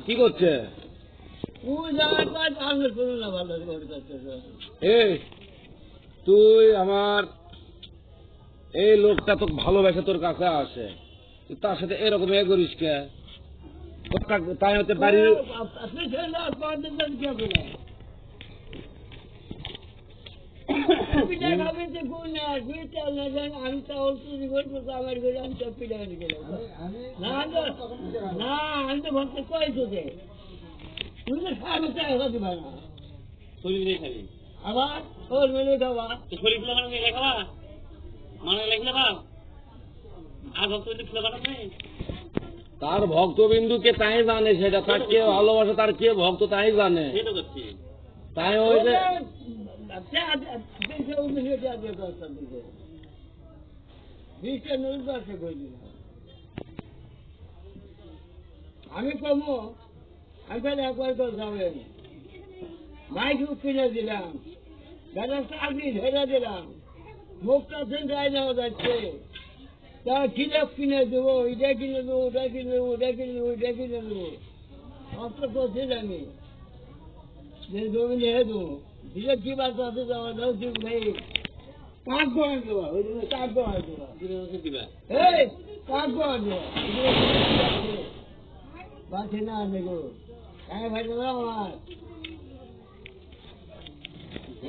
কি করছে? তুই আমার এই লোকটা তো ভালোবাসে, তোর কাছে আসে, তার সাথে এরকম এ করিস কে? তাই হতে পারি আবার ওর মেলে খাওয়া শরীর মেলে খাওয়া মানে লেখলে বা আর ভক্ত তার ভক্তবিন্দুকে তাই জানে, সেটা তার কে ভালোবাসে, তার কে ভক্ত তাই জানে। তাই হয়েছে আমি কমো আমি তাহলে একবার তো যাবেন মাইক কিনে দিলাম, দাদা চাকরি ধরে দিলাম, মুখটা গায়ে নেওয়া যাচ্ছে, তা কিনে কিনে দেবো, এটা কিনে দেবো, ওটা কিনে দেবো, ওটা কিনে দেবো, ওটা কিনে দেবো, অত করছি আমি যে জমি নিয়ে দেবো দিলে কি বার্তা আছে যাওয়া দাও ঠিক নেই, কাক গোয়া দেওয়া ওই জন্য কাক গোয়া দেওয়া এই কাক গোয়া দেওয়া বাঁচে না দেখো ভাই আমার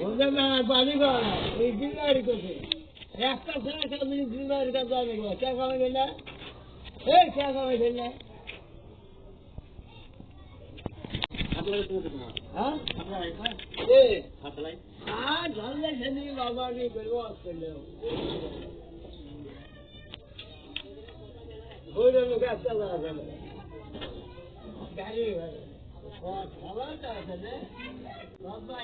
ওদের না বাড়ি ঘর ওই জিল্লারি করছে একটা ছেলে সামনে জিল্লারি কাজ যাবে কে কামাইবে না, এই কে কামাইবে না, বাবা নিয়ে করবো ওই জন্য গাছটা গাড়ি খাবারটা আছে না বাবা